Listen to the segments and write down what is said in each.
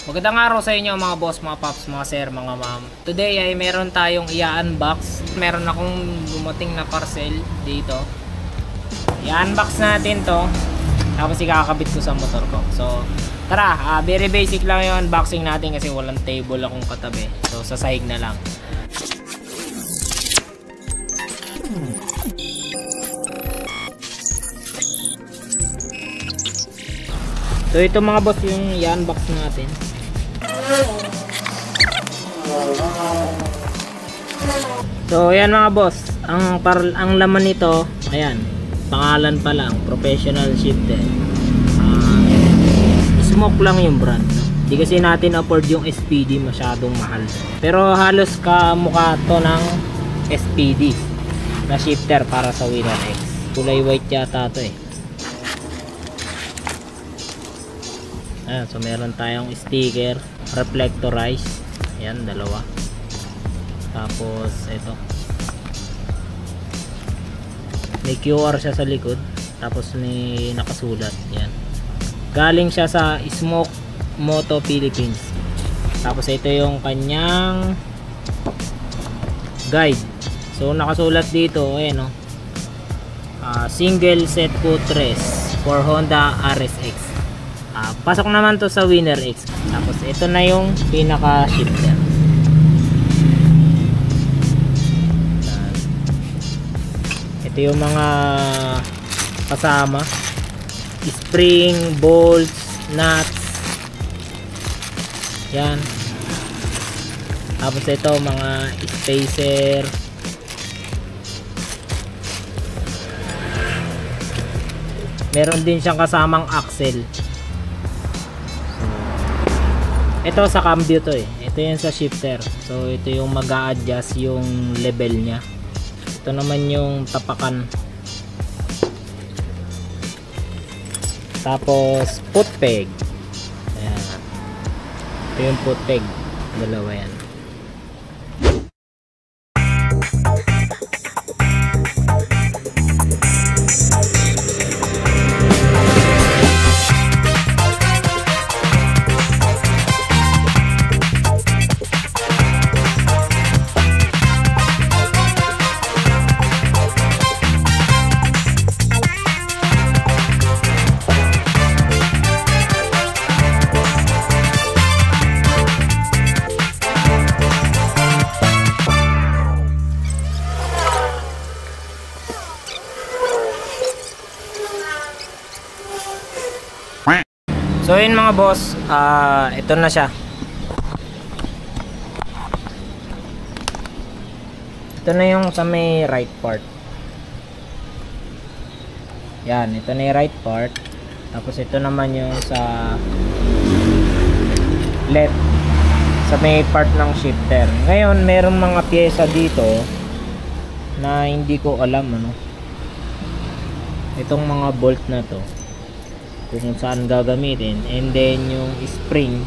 Magandang araw sa inyo mga boss, mga paps, mga sir, mga ma'am. Today ay meron tayong i-unbox. Meron akong dumating na parcel dito. I-unbox natin to. Tapos ikakabit ko sa motor ko. So tara, very basic lang yung unboxing natin kasi walang table akong katabi. So sa sahig na lang. So ito mga boss yung i-unbox natin. So ayan mga boss, ang laman nito, ayan, pangalan pa lang, professional shifter. Smoke lang yung brand, no? Di kasi natin afford yung SPD, masyadong mahal. Pero halos kamukha to ng SPD na shifter para sa Winner X. Kulay white yata to eh. Ayan, so meron tayong sticker, reflectorized. Ayan, dalawa. Tapos ito, may QR siya sa likod. Tapos may nakasulat. Ayan, galing siya sa Smoke Moto Philippines. Tapos ito yung kanyang guide. So nakasulat dito, ayan o, single set footrest for Honda RSX. Pasok naman to sa Winner X. Tapos ito na yung pinaka shifter. Ito yung mga kasama: spring, bolts, nuts. Yan. Tapos ito mga spacer. Meron din siyang kasamang axle. Ito sa cambio to eh. Ito yung sa shifter. So ito yung mag-a-adjust yung level niya. Ito naman yung tapakan. Tapos foot peg. Ayan. Ito yung foot peg. Dalawa yan. So yun mga boss, ito na siya. Ito na yung sa may right part. Yan, ito na yung right part. Tapos ito naman yung sa left, sa may part ng shifter. Ngayon merong mga pyesa dito na hindi ko alam ano. Itong mga bolt na to, kung saan gagamitin, and then yung spring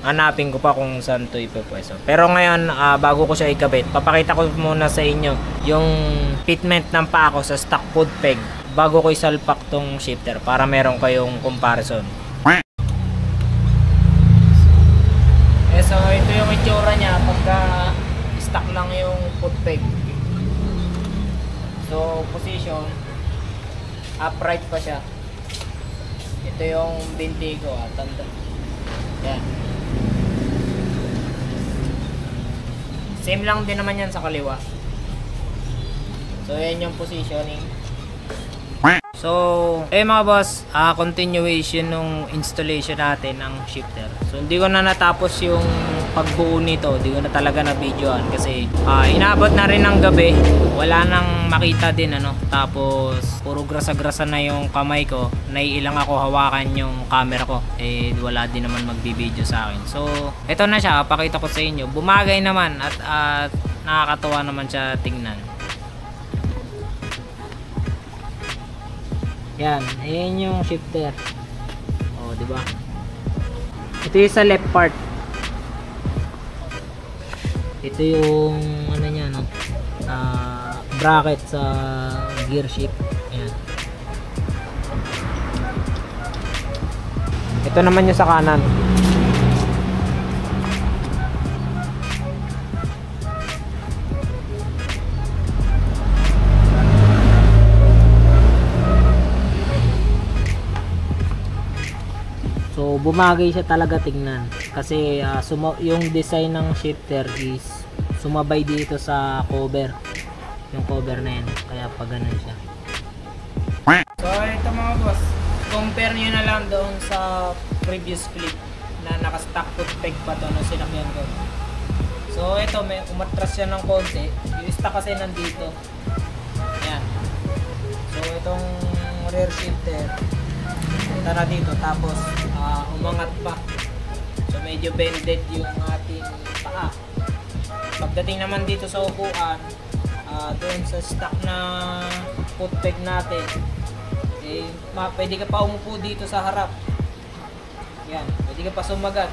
hanapin ko pa kung saan to ipapwesto. Pero ngayon bago ko siya ikabit, papakita ko muna sa inyo yung fitment ng paa ko sa stock foot peg bago ko isalpak tong shifter para meron kayong comparison. So ito yung itsura niya pagka stock lang yung foot peg. So position, upright pa siya. Ito yung binti ko, tanda. Yan. Same lang din naman yan sa kaliwa. So yan yung positioning. So mga boss, continuation nung installation natin ng shifter. So hindi ko na natapos yung pagbuo nito, hindi ko na talaga na videoan kasi inabot na rin ng gabi, wala nang makita din ano. Tapos puro grasa-grasa na yung kamay ko, naiilang ako hawakan yung camera ko, eh wala din naman magbibideo sa akin. So ito na siya, pakita ko sa inyo. Bumagay naman at nakakatuwa naman siya tingnan. Yan, ayan yung shifter. Oh, di ba? Ito yung sa left part. Ito yung ano niya, no? Bracket sa gear shift. Ayan. Ito naman yung sa kanan. So bumagay siya talaga tingnan kasi yung design ng shifter is sumabay dito sa cover, yung cover na yan, kaya pa ganun siya. So ito mga boss, compare nyo na lang doon sa previous clip na naka-stock foot peg pa to na sinakyan ko. So ito may umatras siya ng konti, yung stock kasi nandito. Ayan. So itong rear shifter punta na dito, tapos umangat pa. So medyo bended yung ating paa. Pagdating naman dito sa upuan, doon sa stock na foot peg natin, eh, pwede ka pa umupo dito sa harap. Yan, pwede ka pa sumagat.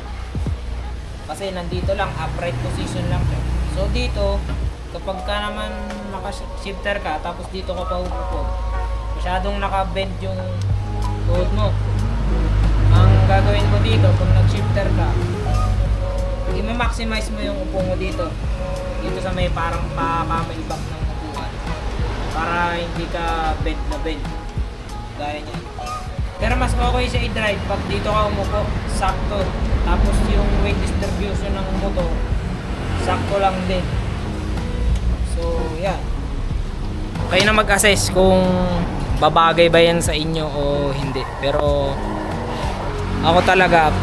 Kasi nandito lang, upright position lang siya. So dito, kapag ka naman naka-shifter ka, tapos dito ka pa umupo, masyadong naka-bend yung tuhod mo. Ang gagawin ko dito, kung nag-shifter ka, i-maximize mo yung upo mo dito. Dito sa may parang pa-camel back ng upuan. Para hindi ka bend na bend. Gaya niya. Pero mas okay siya i-drive pag dito ka umupo, sakto. Tapos yung weight distribution ng motor, sakto lang din. So, yan. Kayo na mag-assess kung babagay ba yan sa inyo o hindi. Pero ako talaga,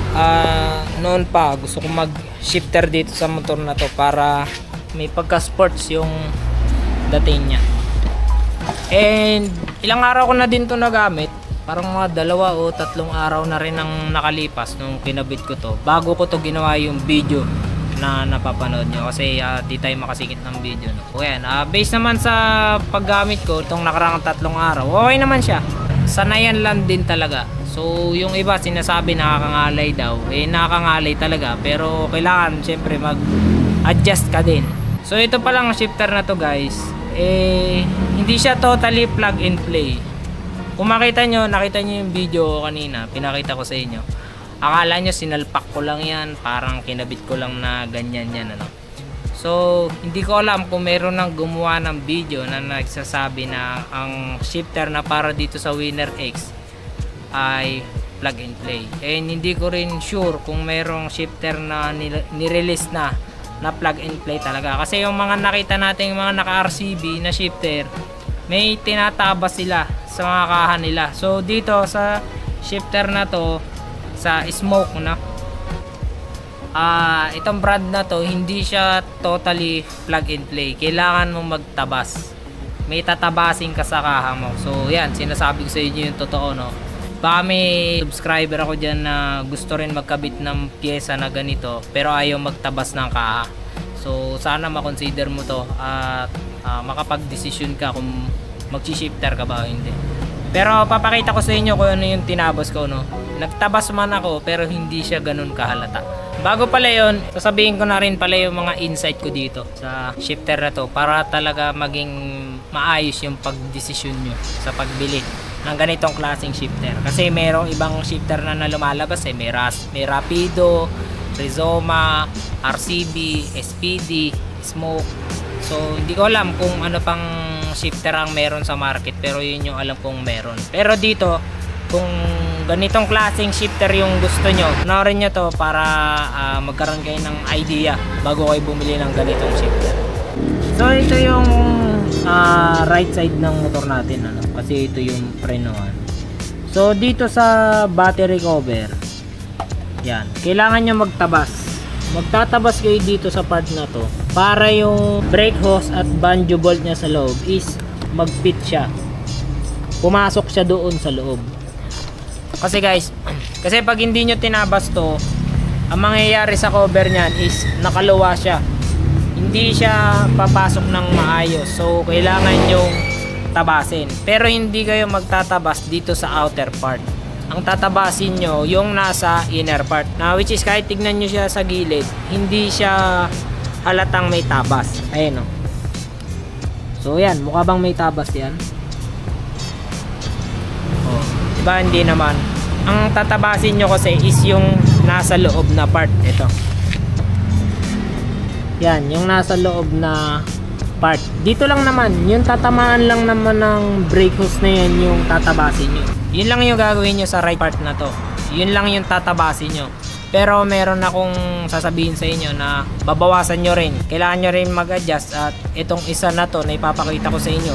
noon pa gusto ko mag-shifter dito sa motor na to para may pagka-sports yung dating niya. And ilang araw ko na din to nagamit. Parang mga 2 o 3 araw na rin ang nakalipas nung kinabit ko to. Bago ko to ginawa yung video na napapanood nyo. Kasi di tayo makasingit ng video. No? So yan, based naman sa paggamit ko itong nakarang 3 araw, okay naman siya. Sanayan lang din talaga. So yung iba sinasabi nakakangalay daw. Eh nakakangalay talaga. Pero kailangan syempre mag-adjust ka din. So ito palang shifter na to guys. Eh hindi siya totally plug and play. Kung nakita nyo yung video kanina, pinakita ko sa inyo. Akala nyo sinalpak ko lang yan, parang kinabit ko lang na ganyan yan, ano. So, hindi ko alam kung meron nang gumawa ng video na nagsasabi na ang shifter na para dito sa Winner X ay plug and play. And hindi ko rin sure kung merong shifter na nirelease na plug and play talaga. Kasi yung mga nakita natin, yung mga naka-RCB na shifter, may tinatabas sila sa mga kahan nila. So dito sa shifter na to, sa Smoke na itong brand na to, hindi siya totally plug and play. Kailangan mong magtabas, may tatabasin ka sa kaha mo. So yan, sinasabi ko sa inyo yung totoo, no. Baka may subscriber ako dyan na gusto rin magkabit ng pyesa na ganito pero ayaw magtabas ng kaha. So sana makonsider mo to at makapag-desisyon ka kung mag-shifter ka ba o hindi. Pero papakita ko sa inyo kung ano yung tinabas ko, no. Nagtabas man ako pero hindi siya ganun kahalata. Bago pala yun, sasabihin ko na rin pala yung mga insight ko dito sa shifter na to para talaga maging maayos yung pagdesisyon nyo sa pagbili ng ganitong klaseng shifter. Kasi merong ibang shifter na lumalabas eh. May Rapido, Rizoma, RCB, SPD, Smoke. So hindi ko alam kung ano pang shifter ang meron sa market, pero yun yung alam kong meron. Pero dito, kung ganitong klaseng shifter yung gusto nyo, panoorin nyo to para magkaroon kayo ng idea bago kayo bumili ng ganitong shifter. So ito yung right side ng motor natin, ano? Kasi ito yung prenoan. So dito sa battery cover, yan, kailangan nyo magtabas. Magtatabas kayo dito sa part na to para yung brake hose at banjo bolt nya sa loob is mag-fit siya, pumasok siya doon sa loob. Kasi guys, kasi pag hindi nyo tinabas to, ang mangyayari sa cover nyan is nakaluwa siya, hindi siya papasok ng maayos. So kailangan yung tabasin, pero hindi kayo magtatabas dito sa outer part. Ang tatabasin nyo yung nasa inner part, na which is kahit tignan nyo siya sa gilid, hindi siya halatang may tabas. Ayan o. So yan, mukha bang may tabas yan? Oh, diba hindi naman. Ang tatabasin nyo kasi is yung nasa loob na part. Ito. Yan, yung nasa loob na part. Dito lang naman, yung tatamaan lang naman ng brake hose na yan yung tatabasin nyo. Yun lang yung gagawin nyo sa right part na to. Yun lang yung tatabasin nyo. Pero meron akong sasabihin sa inyo na babawasan nyo rin. Kailangan nyo rin mag-adjust, at itong isa na to na ipapakita ko sa inyo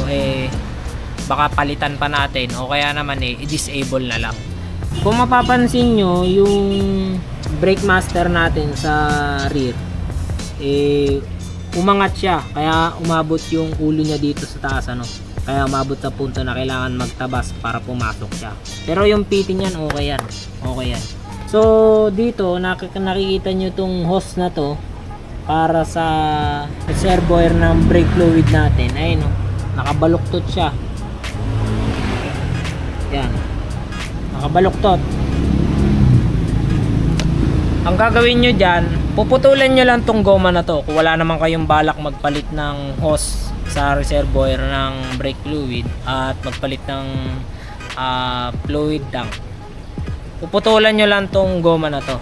baka palitan pa natin, o kaya naman i-disable na lang. Kung mapapansin nyo, yung brake master natin sa rear umangat siya, kaya umabot yung ulo niya dito sa taas, kaya umabot sa punto na kailangan magtabas para pumasok siya. Pero yung pitting yan, okay yan. So dito nakikita nyo itong hose na to para sa reservoir ng brake fluid natin. Ayun, nakabaluktot siya. Yan, nakabaluktot. Ang gagawin nyo dyan, puputulan nyo lang tong goma na to kung wala naman kayong balak magpalit ng hose sa reservoir ng brake fluid at magpalit ng fluid tank. Puputulan nyo lang tong goma na to.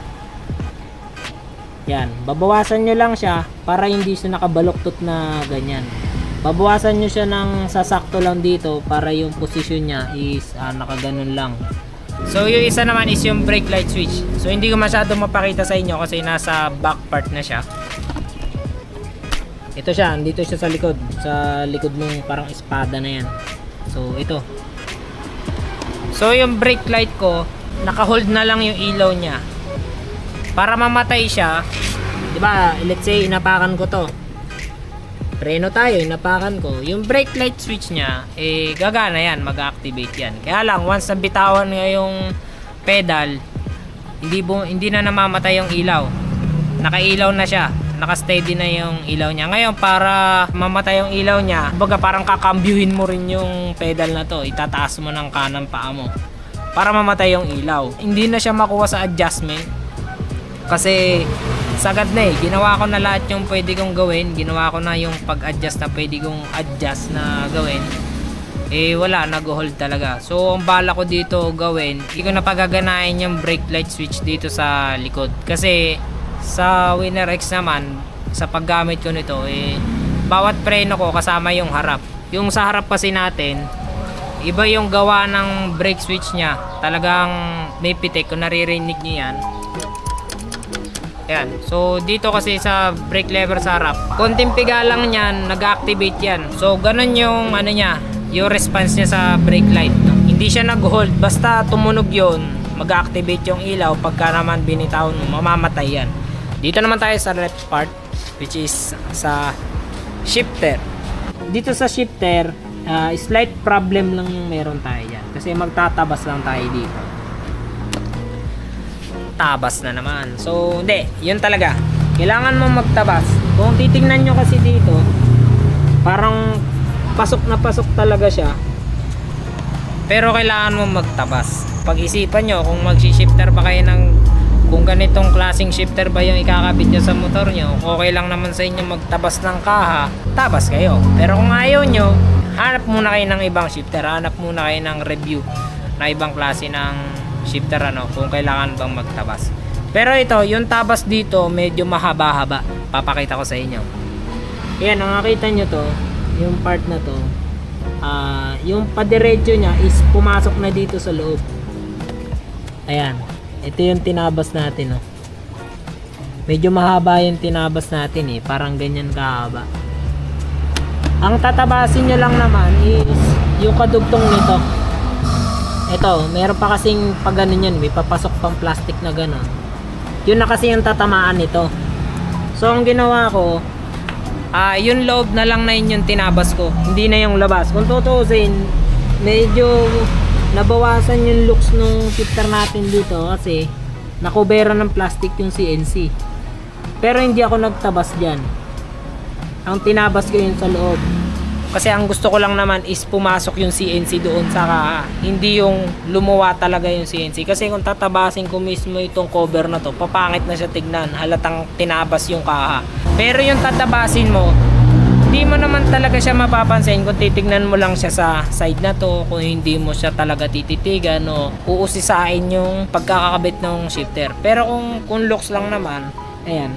Yan, babawasan nyo lang siya para hindi siya nakabaluktot na ganyan. Babawasan nyo siya ng sasakto lang dito para yung position niya is nakaganon lang. So yung isa naman is yung brake light switch. So hindi ko masyado mapakita sa inyo kasi nasa back part na siya. Ito siya, andito siya sa likod ng parang espada na yan. So ito. So yung brake light ko, naka-hold na lang yung ilaw niya. Para mamatay siya, 'di ba? Let's say inapakan ko 'to. Preno tayo, inapakan ko. Yung brake light switch niya, gagana yan, mag-activate yan. Kaya lang, once nabitawan nga yung pedal, hindi na namamatay yung ilaw. Nakailaw na siya. Naka-steady na yung ilaw niya. Ngayon, para mamatay yung ilaw niya, baga parang kakambyuhin mo rin yung pedal na to. Itataas mo ng kanan paa mo para mamatay yung ilaw. Hindi na siya makuha sa adjustment kasi sagad na ginawa ko na lahat yung pwede kong gawin. Ginawa ko na yung pag-adjust na pwede kong adjust na gawin. Wala, nag-hold talaga. So ang bala ko dito gawin, hindi ko na pagaganahin yung brake light switch dito sa likod. Kasi sa Winner X naman, sa paggamit ko nito, bawat preno ko kasama yung harap. Yung sa harap kasi natin, iba yung gawa ng brake switch nya. Talagang may pitik, kung naririnig nyo yan. Yan. So dito kasi sa brake lever sa harap, konting piga lang niyan, nag-activate yan. So ganun yung niya, yung response niya sa brake light. Hindi siya nag-hold, basta tumunog yon, mag-activate yung ilaw. Pagka naman binitawan mo, mamamatay yan. Dito naman tayo sa left part, which is sa shifter. Dito sa shifter, slight problem lang yung meron tayo yan, kasi magtatabas lang tayo dito. Tabas na naman. So hindi, yun talaga, kailangan mo magtabas. Kung titingnan nyo kasi dito, parang pasok na pasok talaga siya, pero kailangan mo magtabas. Pag-isipan nyo kung magsi-shifter ba kayo kung ganitong klaseng shifter ba yung ikakabit nyo sa motor nyo, okay lang naman sa inyo magtabas ng kaha, tabas kayo. Pero kung ayaw nyo, hanap muna kayo ng ibang shifter, hanap muna kayo ng review na ibang klase ng shifter kung kailangan bang magtabas. Pero ito, yung tabas dito medyo mahaba-haba. Papakita ko sa inyo. Ayan, nakakita nyo to, yung part na to, yung padiretso nya is pumasok na dito sa loob. Ayan, ito yung tinabas natin. Medyo mahaba yung tinabas natin, parang ganyan kahaba. Ang tatabasin nyo lang naman is yung kadugtong nito. Ito, meron pa kasing pag ganun yan, may papasok pang plastic na gano'n. Yun na kasi yung tatamaan nito. So ang ginawa ko, yung loob na lang na yun yung tinabas ko, hindi na yung labas. Kung tutuusin, medyo nabawasan yung looks nung shifter natin dito kasi nakubera ng plastic yung CNC. Pero hindi ako nagtabas dyan. Ang tinabas ko yun sa loob. Kasi ang gusto ko lang naman is pumasok yung CNC doon sa kaha, hindi yung lumuwa talaga yung CNC. Kasi kung tatabasin ko mismo itong cover na to, papangit na siya tignan, halatang tinabas yung kaha. Pero yung tatabasin mo, hindi mo naman talaga siya mapapansin kung titignan mo lang siya sa side na to, kung hindi mo siya talaga tititigan o uusisain yung pagkakakabit ng shifter. Pero kung looks lang naman, ayan,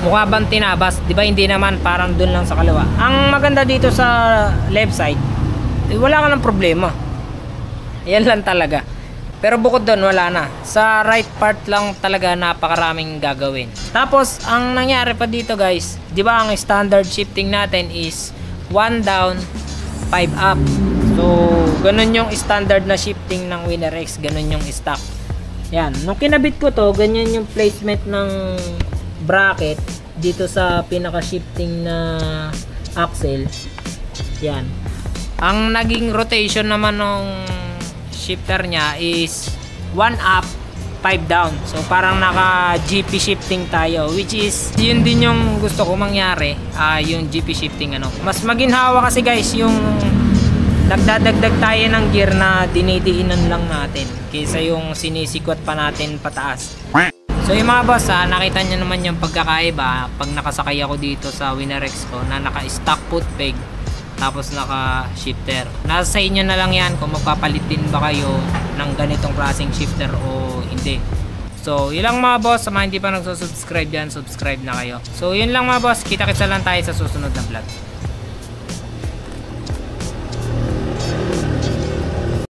mukha bang tinabas, di ba? Hindi naman, parang dun lang sa kaliwa. Ang maganda dito sa left side, wala ka ng problema. Yan lang talaga. Pero bukod doon, wala na. Sa right part lang talaga napakaraming gagawin. Tapos, ang nangyari pa dito guys, di ba ang standard shifting natin is 1 down, 5 up. So, ganun yung standard na shifting ng Winner X. Ganun yung stock. Yan. Nung kinabit ko to, ganyan yung placement ng bracket dito sa pinaka-shifting na axle. Yan. Ang naging rotation naman ng shifter niya is 1 up, 5 down. So parang naka GP shifting tayo, which is yun din yung gusto ko mangyari, yung GP shifting ano. Mas maginhawa kasi guys yung nagdadagdag tayo ng gear na dinidiinan lang natin kaysa yung sinisikwat pa natin pataas. So yung mga boss, nakita nyo naman yung pagkakaiba pag nakasakay ako dito sa Winner X ko na naka stock foot peg tapos naka shifter. Nasa sa inyo na lang yan kung magpapalit din ba kayo ng ganitong klaseng shifter o hindi. So yun lang mga boss, sa mga hindi pa nagsusubscribe yan, subscribe na kayo. So yun lang mga boss, kita-kitsa lang tayo sa susunod na vlog.